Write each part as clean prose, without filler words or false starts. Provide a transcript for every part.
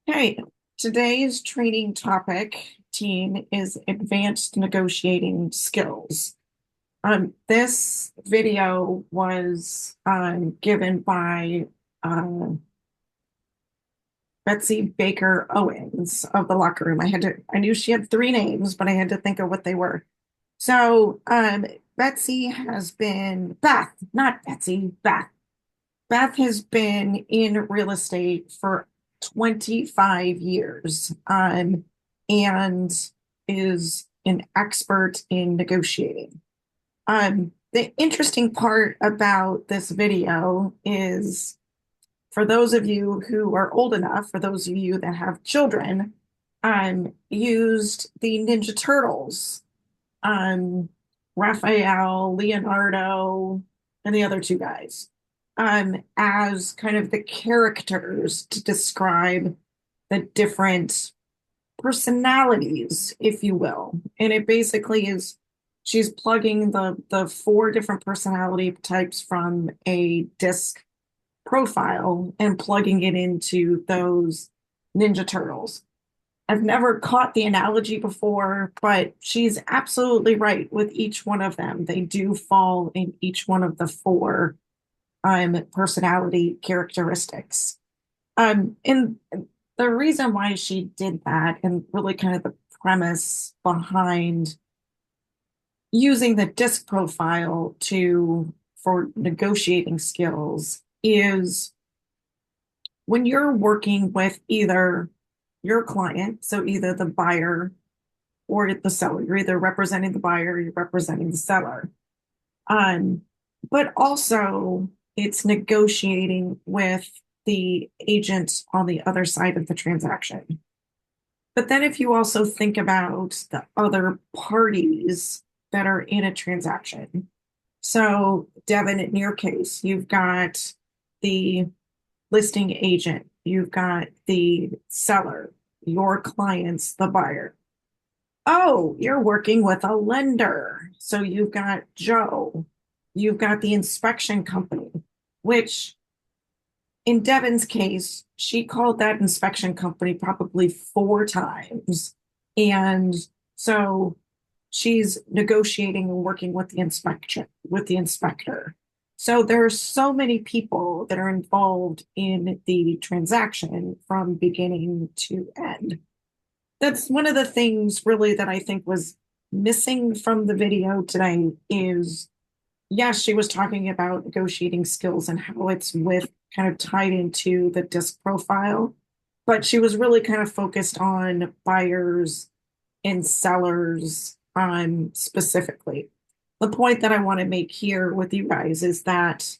Okay, today's training topic team is advanced negotiating skills. This video was given by uh, Betsy Baker Owens of the Locker Room. I knew she had three names, but I had to think of what they were. So Betsy has been Beth, not Betsy, Beth. Beth has been in real estate for 25 years, and is an expert in negotiating. The interesting part about this video is for those of you who are old enough, for those of you that have children, used the Ninja Turtles, um, Raphael, Leonardo, and the other two guys, as kind of the characters to describe the different personalities, if you will. And it basically is she's plugging the four different personality types from a disc profile and plugging it into those Ninja Turtles. I've never caught the analogy before, but she's absolutely right with each one of them. They do fall in each one of the four personality characteristics. And the reason why she did that, and really kind of the premise behind using the disc profile to for negotiating skills is when you're working with either your client, so either the buyer or the seller, you're either representing the buyer, or you're representing the seller. Um, but also it's negotiating with the agent on the other side of the transaction. But then if you also think about the other parties that are in a transaction, so Devin, in your case, you've got the listing agent, you've got the seller, your client's the buyer. Oh, you're working with a lender. So you've got Joe, you've got the inspection company, which in Devin's case, she called that inspection company probably four times. And so she's negotiating and working with the inspector. So there are so many people that are involved in the transaction from beginning to end. That's one of the things really that I think was missing from the video today is yes, she was talking about negotiating skills and how it's with kind of tied into the disc profile, but she was really kind of focused on buyers and sellers specifically. The point that I want to make here with you guys is that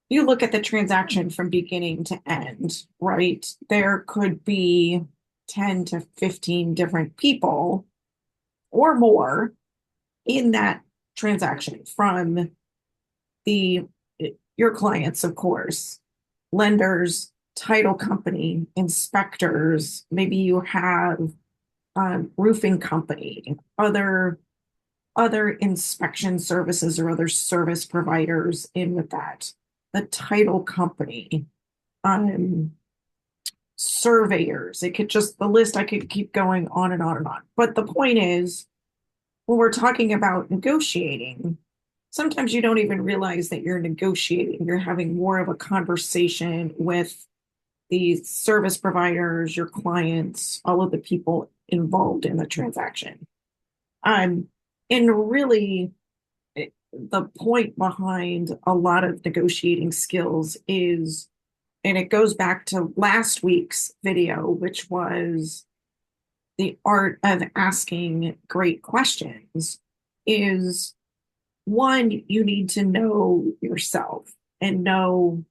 you look at the transaction from beginning to end, right? There could be 10 to 15 different people or more in that transaction from the your clients, of course, lenders, title company, inspectors, maybe you have roofing company, other inspection services or other service providers in with that, the title company, um, surveyors. It could just the list I could keep going on and on and on. But the point is, when we're talking about negotiating, sometimes you don't even realize that you're negotiating. You're having more of a conversation with the service providers, your clients, all of the people involved in the transaction. Um, and really, the point behind a lot of negotiating skills is, and it goes back to last week's video, which was the art of asking great questions, is one, you need to know yourself and know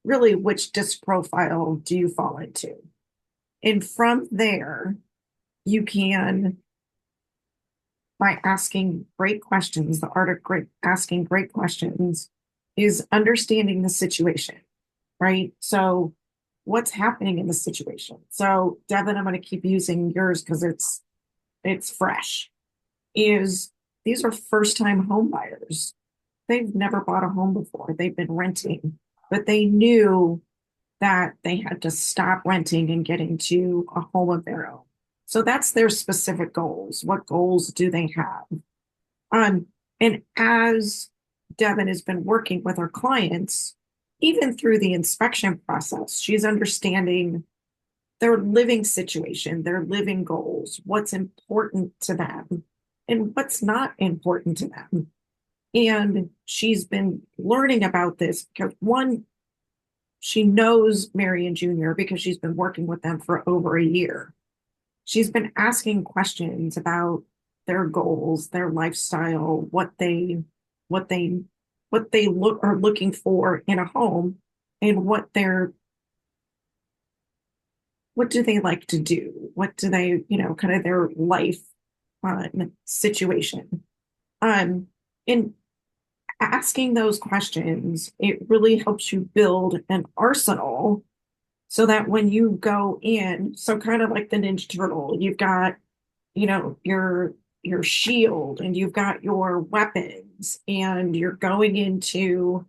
really which disc profile do you fall into. And from there, you can, by asking great questions, the art of asking great questions is understanding the situation, right? So what's happening in the situation? So Devin, I'm going to keep using yours because it's fresh. Is these are first time home buyers. They've never bought a home before. They've been renting, but they knew that they had to stop renting and get into a home of their own. So that's their specific goals. What goals do they have? Um, and as Devin has been working with our clients, even through the inspection process, she's understanding their living situation, their living goals, what's important to them, and what's not important to them. And she's been learning about this because one, she knows Marion Jr. because she's been working with them for over a year. She's been asking questions about their goals, their lifestyle, what they what they are looking for in a home and what do they like to do? What do they, kind of their life situation. And asking those questions, it really helps you build an arsenal so that when you go in, so kind of like the Ninja Turtle, you've got, your shield and you've got your weapons and you're going into,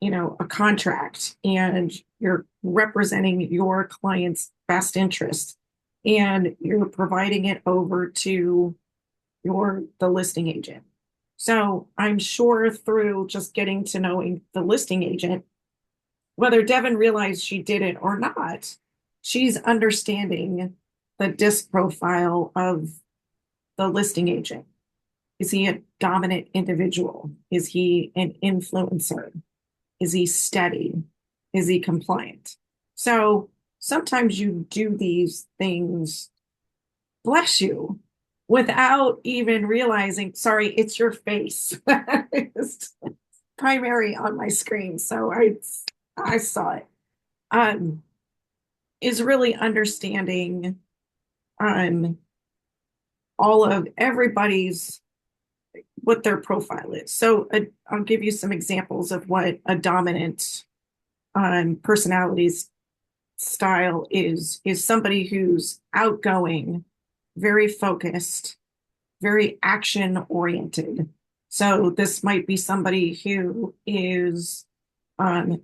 a contract and you're representing your client's best interest and you're providing it over to the listing agent. So I'm sure through just getting to knowing the listing agent, whether Devin realized she did it or not, she's understanding the disc profile of the listing agent. Is he a dominant individual? Is he an influencer? Is he steady? Is he compliant? So sometimes you do these things, bless you, without even realizing, sorry, it's your face. It's primary on my screen. So I saw it. Um, is really understanding um all of everybody's what their profile is. So I'll give you some examples of what a dominant personalities style is somebody who's outgoing, very focused, very action oriented. So this might be somebody who is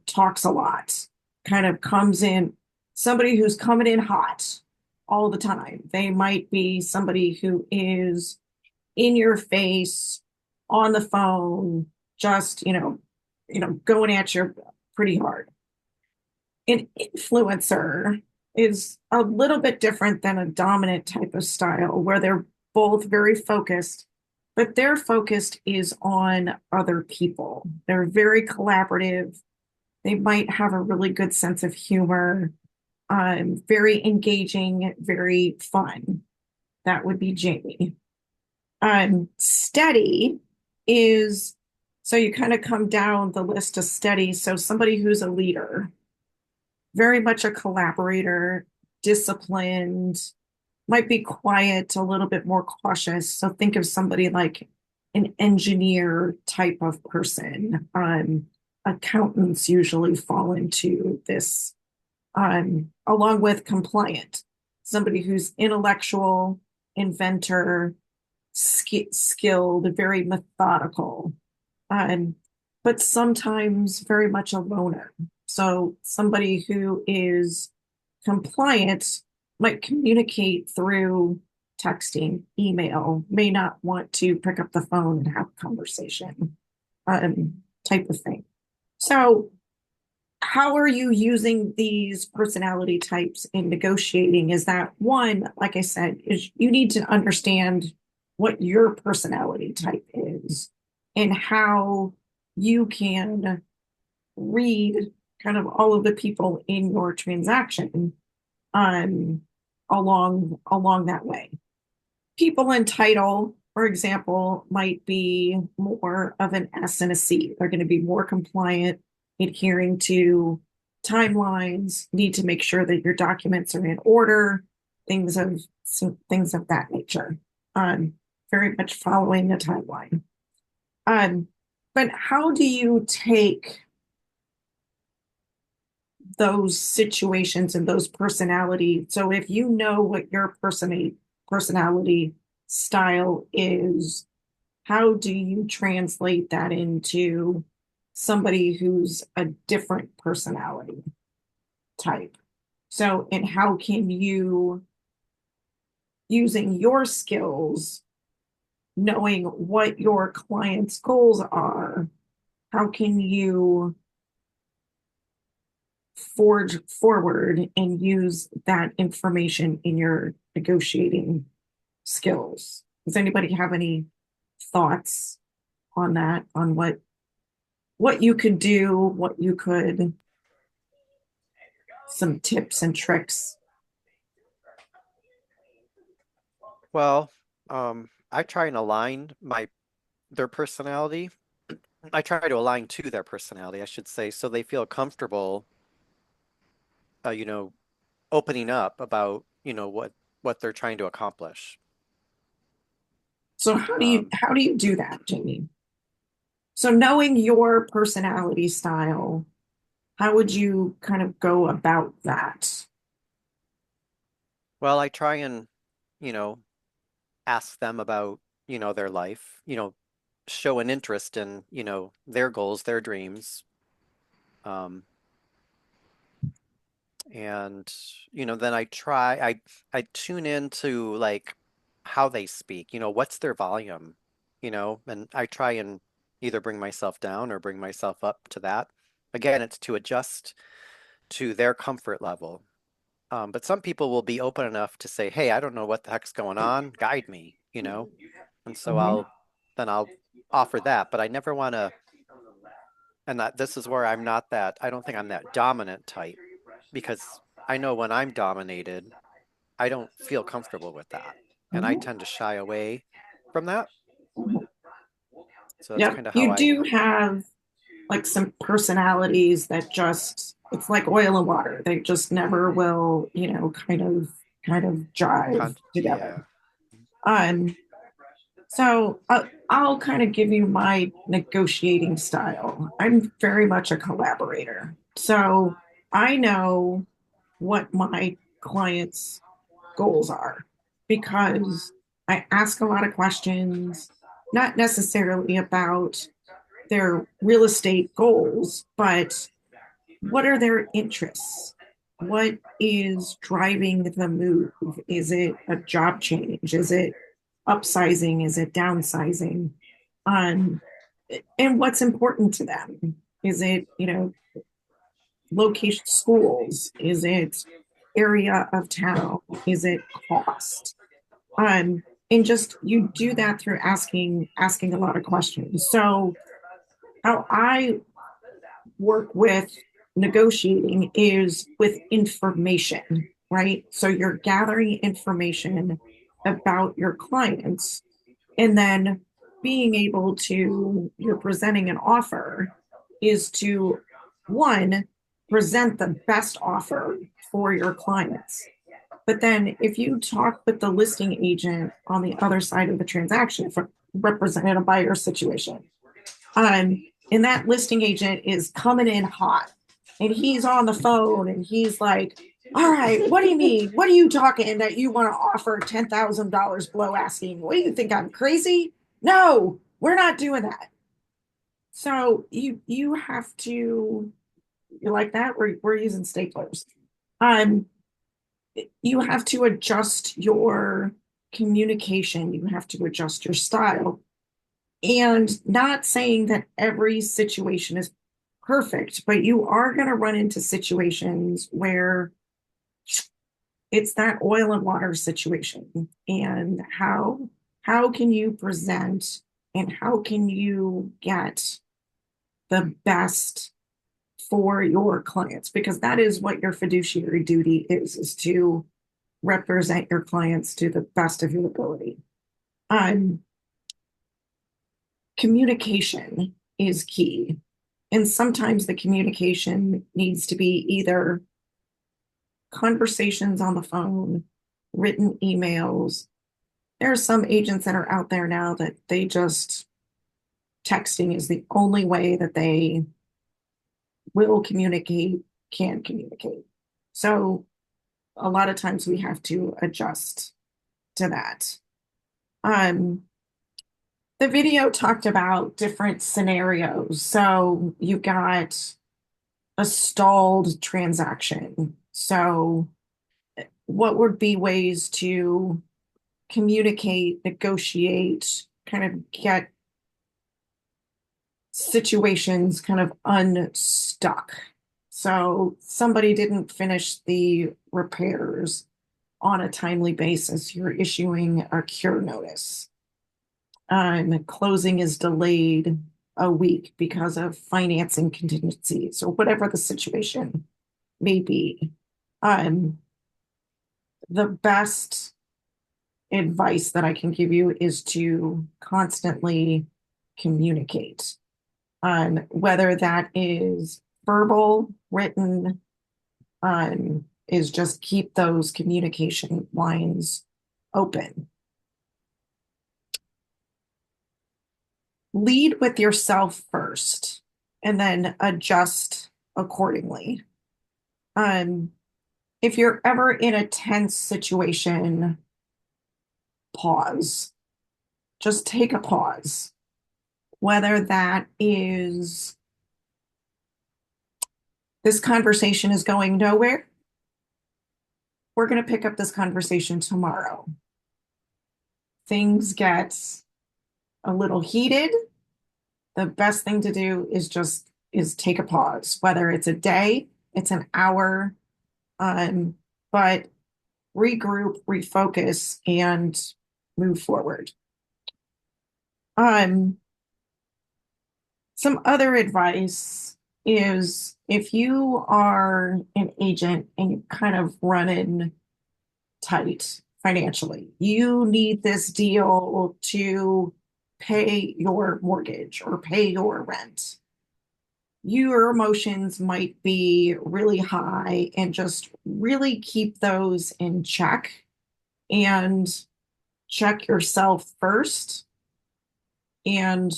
talks a lot, kind of comes in, somebody who's coming in hot all the time. They might be somebody who is in your face, on the phone, just, going at you pretty hard. An influencer is a little bit different than a dominant type of style where they're both very focused, but their focus is on other people. They're very collaborative. They might have a really good sense of humor, very engaging, very fun. That would be Jamie. Steady is so you kind of come down the list of steady. So somebody who's a leader, very much a collaborator, disciplined, might be quiet, a little bit more cautious. So think of somebody like an engineer type of person. Accountants usually fall into this, along with compliant, somebody who's intellectual, inventor, skilled, very methodical, um, but sometimes very much a loner. So somebody who is compliant might communicate through texting, email, may not want to pick up the phone and have a conversation, type of thing. So how are you using these personality types in negotiating? Is that one, like I said, is you need to understand what your personality type is and how you can read kind of all of the people in your transaction um, along that way. People in title, for example, might be more of an S and a C. They're going to be more compliant, adhering to timelines, need to make sure that your documents are in order, things of things of that nature. Very much following a timeline. But how do you take those situations and those personality? So if you know what your personality style is, how do you translate that into somebody who's a different personality? type. So, and how can you, using your skills, knowing what your client's goals are, how can you forge forward and use that information in your negotiating skills? Does anybody have any thoughts on that, on what you could do, what you could, some tips and tricks? Well, I try and align their personality. I try to align to their personality, I should say, so they feel comfortable, uh, you know, opening up about, what they're trying to accomplish. So how do you Um, how do you do that, Jamie? So knowing your personality style, how would you kind of go about that? well, I try and, you know, ask them about, their life, show an interest in, their goals, their dreams. Um, and then I tune into like how they speak, what's their volume, and I try and either bring myself down or bring myself up to that. Again, it's to adjust to their comfort level. But some people will be open enough to say, hey, I don't know what the heck's going on, guide me, and so Mhm. I'll offer that, but I never want to. And that this is where I don't think I'm that dominant type, because I know when I'm dominated, I don't feel comfortable with that. And I Mhm. tend to shy away from that. Mhm. So that's Yep, kind of how you I, do have like some personalities that just, it's like oil and water. They just never will, kind of jive together. yeah. Um, so I'll kind of give you my negotiating style. I'm very much a collaborator. So I know what my clients' goals are because I ask a lot of questions, not necessarily about their real estate goals, but what are their interests? What is driving the move? Is it a job change? Is it upsizing? Is it downsizing? Um, and what's important to them? Is it, location schools? Is it area of town? Is it cost? And just you do that through asking a lot of questions. So how I work with negotiating is with information, right? So you're gathering information about your clients and then being able to, you're presenting an offer is to one, present the best offer for your clients. But then if you talk with the listing agent on the other side of the transaction for representing a buyer situation, um, and that listing agent is coming in hot and he's on the phone and he's like, all right, what do you mean? What are you talking that you want to offer $10,000 below asking? What do you think? I'm crazy? No, we're not doing that. So you have to, you like that? We're using staplers. Um, you have to adjust your communication. You have to adjust your style. And not saying that every situation is perfect, but you are going to run into situations where it's that oil and water situation. And how can you present and how can you get the best for your clients? Because that is what your fiduciary duty is to represent your clients to the best of your ability. Um, Communication is key. And sometimes the communication needs to be either conversations on the phone, written emails. There are some agents that are out there now that they just, texting is the only way that they will communicate, can communicate. So a lot of times we have to adjust to that. Um, the video talked about different scenarios. So you've got a stalled transaction. So, what would be ways to communicate, negotiate, kind of get situations kind of unstuck? So, somebody didn't finish the repairs on a timely basis. You're issuing a cure notice. Closing is delayed a week because of financing contingencies or whatever the situation may be. Um, the best advice that I can give you is to constantly communicate, whether that is verbal, written, is just keep those communication lines open. Lead with yourself first and then adjust accordingly. Um, if you're ever in a tense situation, pause. Just take a pause. Whether that is this conversation is going nowhere, we're going to pick up this conversation tomorrow. Things get a little heated. The best thing to do is take a pause, whether it's a day, it's an hour, but regroup, refocus, and move forward. Um, some other advice is if you are an agent and you kind of running tight financially, you need this deal to pay your mortgage or pay your rent. Your emotions might be really high and just really keep those in check and check yourself first and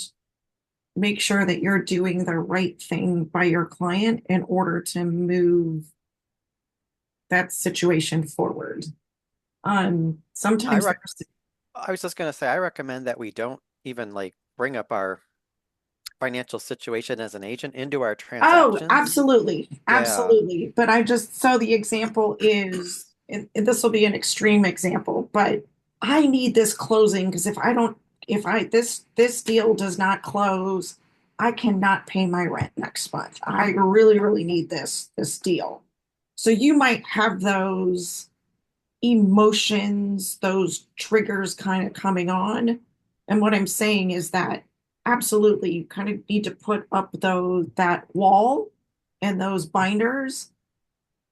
make sure that you're doing the right thing by your client in order to move that situation forward. I Sometimes rec there's, I was just gonna say I recommend that we don't even like bring up our financial situation as an agent into our oh, transactions. absolutely, Yeah. absolutely. But I just, so the example is, and this will be an extreme example, but I need this closing because if I don't, if I, this deal does not close, I cannot pay my rent next month. I really, really need this deal. So you might have those emotions, those triggers kind of coming on. And what I'm saying is that absolutely you kind of need to put up that wall and those binders,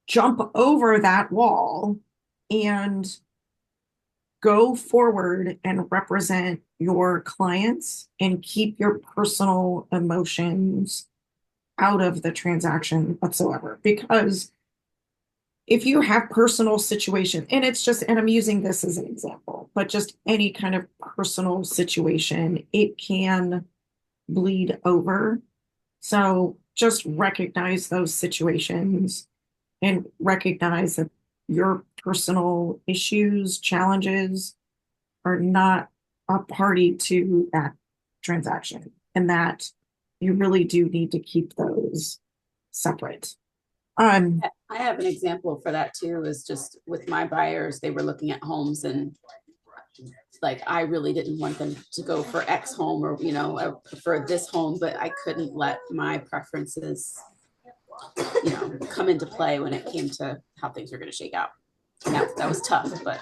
jump over that wall and go forward and represent your clients and keep your personal emotions out of the transaction whatsoever. Because if you have personal situation, and it's just, and I'm using this as an example, but just any kind of personal situation, it can bleed over. So just recognize those situations and recognize that your personal issues, challenges are not a party to that transaction, and that you really do need to keep those separate. Um, I have an example for that too, is just with my buyers, they were looking at homes and like I really didn't want them to go for X home or, I prefer this home, but I couldn't let my preferences, come into play when it came to how things were going to shake out. And that was tough, but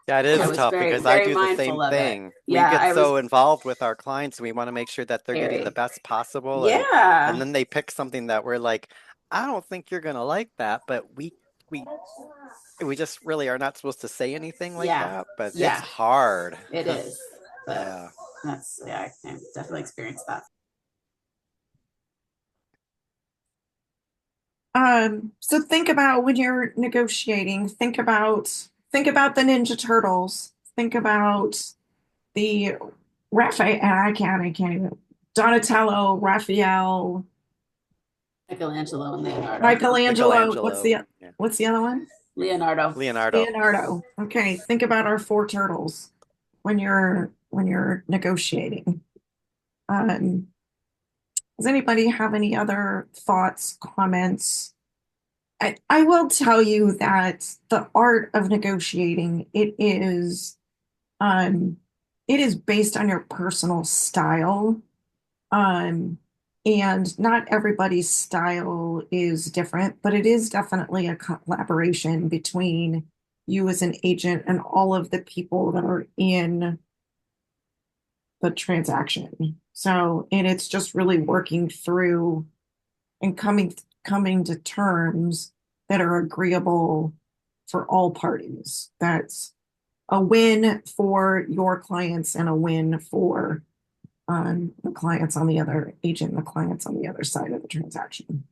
Yeah, it I is was tough very, because I very do the same mindful of it. thing. We Yeah, get I was so involved with our clients, we want to make sure that they're getting the very, best possible and yeah, then they pick something that we're like, I don't think you're gonna like that, but we we just really are not supposed to say anything like yeah, that, but it's yeah, hard. it is. But Yeah. yeah, I definitely experienced that. so think about when you're negotiating, think about the Ninja Turtles. Think about the Raphael, I can't even Donatello, Raphael, Michelangelo and Leonardo. Michelangelo. Michelangelo. Yeah. What's the other one? Leonardo. Leonardo. Leonardo. Okay, think about our four turtles when you're negotiating. Um, Does anybody have any other thoughts, comments? I will tell you that the art of negotiating, um, it is based on your personal style. Um, and not everybody's style is different, but it is definitely a collaboration between you as an agent and all of the people that are in the transaction. So, and it's just really working through and coming to terms that are agreeable for all parties. That's a win for your clients and a win for the clients on the other agent and the clients on the other side of the transaction.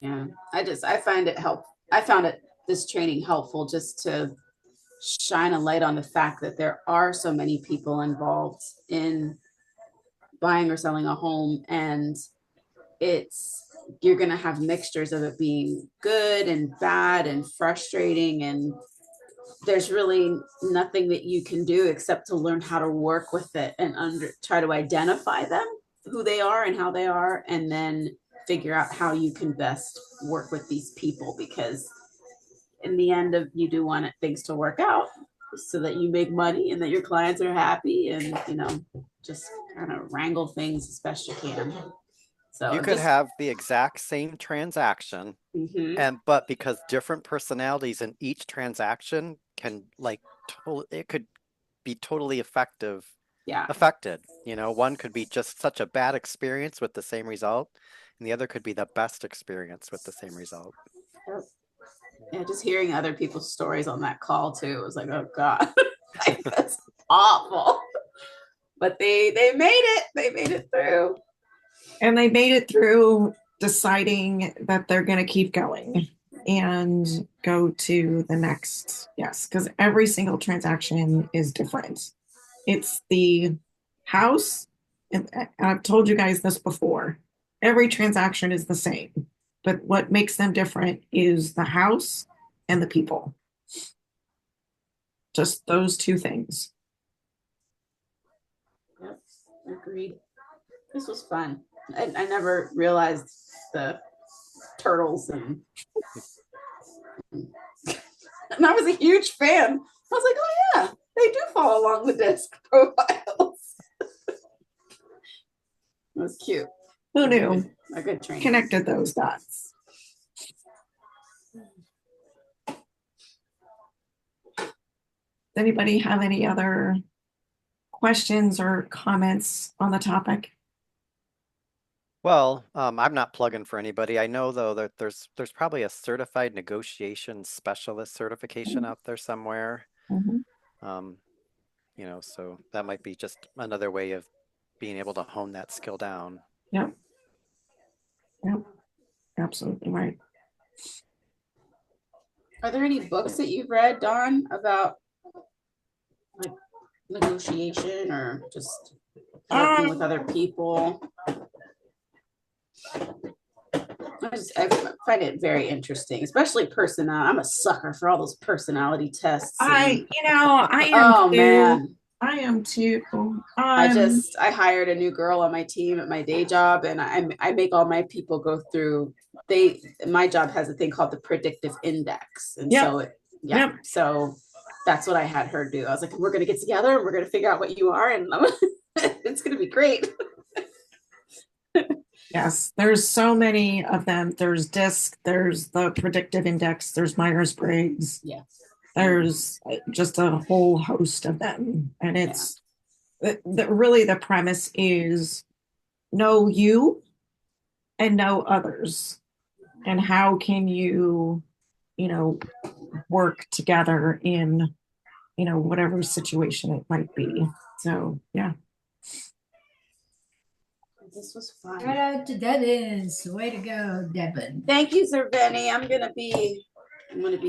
Yeah, I find it help. I found it this training helpful just to shine a light on the fact that there are so many people involved in buying or selling a home, and it's you're going to have mixtures of it being good and bad and frustrating, and there's really nothing that you can do except to learn how to work with it and try to identify them, who they are and how they are, and then figure out how you can best work with these people, because in the end of you do want things to work out so that you make money and that your clients are happy, and just kind of wrangle things as best you can. So You could have the exact same transaction, but because different personalities in each transaction can it could be totally affected. One could be just such a bad experience with the same result, and the other could be the best experience with the same result. Yeah, just hearing other people's stories on that call too, it was like, oh God, that's awful. But they made it. They made it through. And they made it through deciding that they're going to keep going and go to the next. Yes, because every single transaction is different. It's the house, and I've told you guys this before. Every transaction is the same, but what makes them different is the house and the people. Just those two things. Yep, agreed. This was fun. I never realized the turtles, and I was a huge fan. I was like, oh yeah, they do fall along the disc profiles. It was cute. Who knew? A good training. Connected those dots. Does anybody have any other questions or comments on the topic? Well, I'm not plugging for anybody. I know though that there's probably a certified negotiation specialist certification out there somewhere. Mhm. So that might be just another way of being able to hone that skill down. Yep. Yep. Absolutely right. Are there any books that you've read, Dawn, about like negotiation or just working with other people? I find it very interesting, especially I'm a sucker for all those personality tests. I am oh too. Man. I am too. I hired a new girl on my team at my day job, and I make all my people go through. My job has a thing called the predictive index, and so that's what I had her do. I was like, we're gonna get together and we're gonna figure out what you are, and it's gonna be great. Yes, there's so many of them. There's DISC, there's the predictive index, there's Myers-Briggs. Yes. There's just a whole host of them. And it's really the premise is know you and know others. And how can you, work together in, whatever situation it might be. So, yeah. This was fun. Shout out to Devin. Way to go, Devin. Thank you, Sir Benny. I'm gonna be